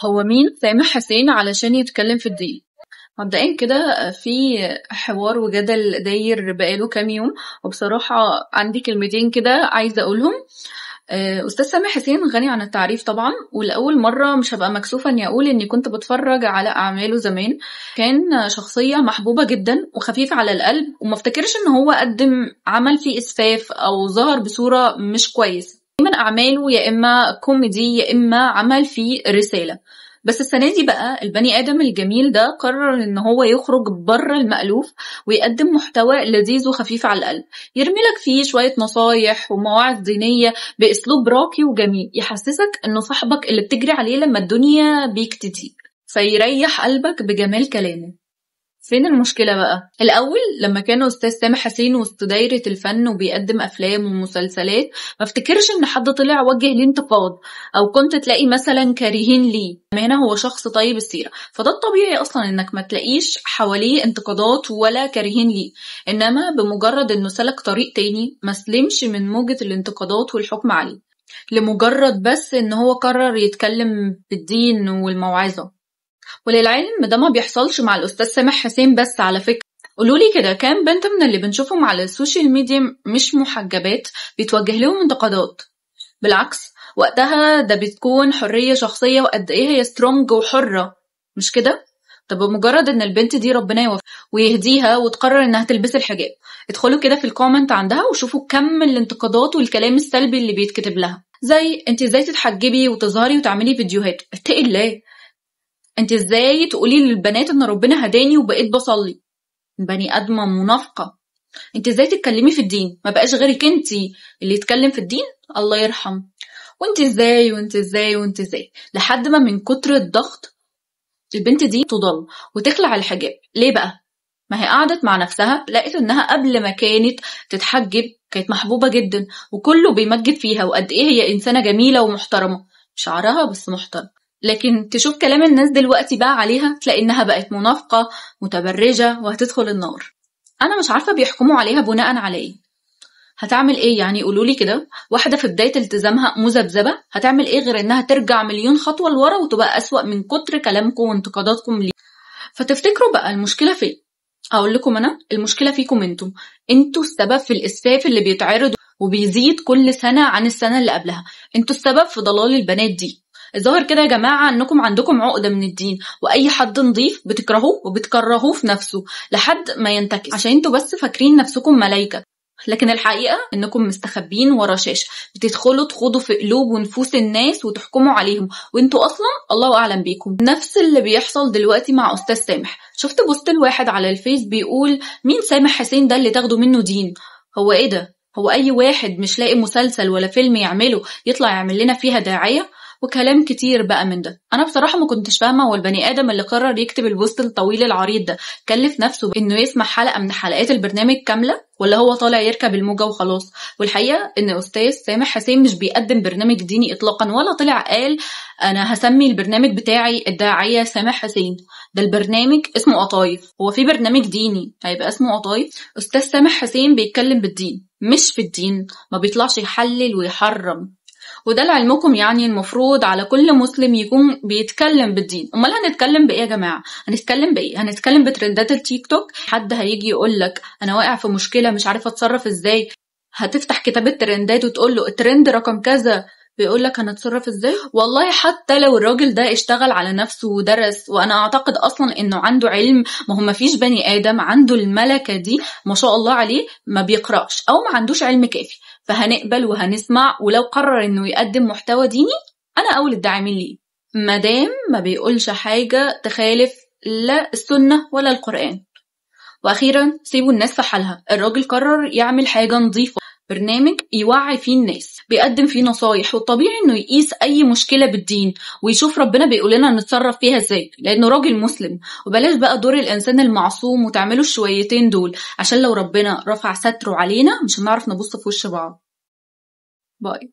هو مين سامح حسين علشان يتكلم في الدين؟ مبدئيا كده في حوار وجدل داير بقاله كام يوم، وبصراحة عندي كلمتين كده عايزة أقولهم. أستاذ سامح حسين غني عن التعريف طبعا، ولأول مرة مش هبقى مكسوفة إني أقول إني كنت بتفرج على أعماله زمان. كان شخصية محبوبة جدا وخفيف على القلب، وما افتكرش إن هو قدم عمل فيه إسفاف أو ظهر بصورة مش كويس. دايما أعماله يا إما كوميدي يا إما عمل فيه رسالة. بس السنة دي بقى البني آدم الجميل ده قرر إن هو يخرج بره المألوف ويقدم محتوى لذيذ وخفيف على القلب، يرميلك فيه شوية نصايح ومواعظ دينية بأسلوب راقي وجميل، يحسسك إنه صاحبك اللي بتجري عليه لما الدنيا بيك تضيق، فيريح قلبك بجمال كلامه. فين المشكلة بقى؟ الأول لما كان أستاذ سامح حسين وسط دايرة الفن وبيقدم أفلام ومسلسلات، ما افتكرش إن حد طلع وجه ليه انتقاد أو كنت تلاقي مثلا كارهين ليه. هنا هو شخص طيب السيرة، فده الطبيعي أصلا إنك ما تلاقيش حواليه انتقادات ولا كارهين ليه. إنما بمجرد إنه سلك طريق تاني ما سلمش من موجة الانتقادات والحكم عليه، لمجرد بس إن هو قرر يتكلم بالدين والموعظة. وللعلم ده ما بيحصلش مع الأستاذ سامح حسين بس على فكرة. قولولي كده كام بنت من اللي بنشوفهم على السوشيال ميديا مش محجبات بيتوجه لهم انتقادات؟ بالعكس، وقتها ده بتكون حرية شخصية وقد ايه هي سترونج وحرة، مش كده؟ طب بمجرد ان البنت دي ربنا يوفقها ويهديها وتقرر انها تلبس الحجاب، ادخلوا كده في الكومنت عندها وشوفوا كم الانتقادات والكلام السلبي اللي بيتكتب لها، زي انت ازاي تتحجبي وتظهري وتعملي فيديوهات، اتقي الله. انت ازاي تقولي للبنات ان ربنا هداني وبقيت بصلي؟ بني ادمه منافقه. انت ازاي تتكلمي في الدين؟ ما بقاش غيرك انت اللي يتكلم في الدين، الله يرحم. وانت ازاي وانت ازاي وانت ازاي، لحد ما من كتر الضغط البنت دي تضل وتخلع الحجاب. ليه بقى؟ ما هي قعدت مع نفسها لقيت انها قبل ما كانت تتحجب كانت محبوبه جدا وكله بيمجد فيها وقد ايه هي انسانه جميله ومحترمه، شعرها بس محترم. لكن تشوف كلام الناس دلوقتي بقى عليها تلاقي انها بقت منافقة متبرجة وهتدخل النار. انا مش عارفة بيحكموا عليها بناء على ايه. هتعمل ايه يعني؟ قولولي كده، واحدة في بداية التزامها مذبذبة هتعمل ايه غير انها ترجع مليون خطوة لورا وتبقى اسوأ من كتر كلامكم وانتقاداتكم ليه؟ فتفتكروا بقى المشكلة فين؟ اقول لكم انا، المشكلة فيكم انتوا السبب في الاسفاف اللي بيتعرض وبيزيد كل سنة عن السنة اللي قبلها. انتوا السبب في ضلال البنات دي. الظاهر كده يا جماعة انكم عندكم عقدة من الدين، واي حد نضيف بتكرهوه وبتكرهوه في نفسه لحد ما ينتكس عشان انتوا بس فاكرين نفسكم ملايكة، لكن الحقيقة انكم مستخبين ورا شاشة بتدخلوا تخوضوا في قلوب ونفوس الناس وتحكموا عليهم وانتوا اصلا الله اعلم بيكم. نفس اللي بيحصل دلوقتي مع استاذ سامح. شفت بوست الواحد على الفيس بيقول مين سامح حسين ده اللي تاخدوا منه دين؟ هو ايه ده؟ هو اي واحد مش لاقي مسلسل ولا فيلم يعمله يطلع يعمل لنا فيها داعية؟ وكلام كتير بقى من ده. انا بصراحة ما كنتش فاهمة هو البني ادم اللي قرر يكتب البوست الطويل العريض ده كلف نفسه انه يسمع حلقة من حلقات البرنامج كاملة ولا هو طالع يركب الموجة وخلاص؟ والحقيقة ان استاذ سامح حسين مش بيقدم برنامج ديني اطلاقا، ولا طلع قال انا هسمي البرنامج بتاعي الداعية سامح حسين. ده البرنامج اسمه قطايف. هو في برنامج ديني هيبقى اسمه قطايف؟ استاذ سامح حسين بيتكلم بالدين مش في الدين، ما بيطلعش يحلل ويحرم. وده لعلمكم يعني المفروض على كل مسلم يكون بيتكلم بالدين. امال هنتكلم بايه يا جماعه؟ هنتكلم بايه؟ هنتكلم بترندات التيك توك؟ حد هيجي يقولك انا واقع في مشكله مش عارفه اتصرف ازاي، هتفتح كتاب الترندات وتقول له الترند رقم كذا بيقولك هنتصرف ازاي؟ والله حتى لو الراجل ده اشتغل على نفسه ودرس، وانا اعتقد اصلا انه عنده علم، ما هو مفيش بني ادم عنده الملكة دي ما شاء الله عليه ما بيقرأش او ما عندوش علم كافي، فهنقبل وهنسمع. ولو قرر انه يقدم محتوى ديني انا اول الداعمين ليه، مادام ما بيقولش حاجة تخالف لا السنة ولا القرآن. واخيرا سيبوا الناس في حالها. الراجل قرر يعمل حاجة نظيفة، برنامج يوعي فيه الناس بيقدم فيه نصايح، والطبيعي انه يقيس اي مشكلة بالدين ويشوف ربنا بيقول لنا نتصرف فيها ازاي لانه راجل مسلم. وبلاش بقى دور الانسان المعصوم وتعملوا الشويتين دول، عشان لو ربنا رفع ستره علينا مش هنعرف نبص في وش بعض. باي.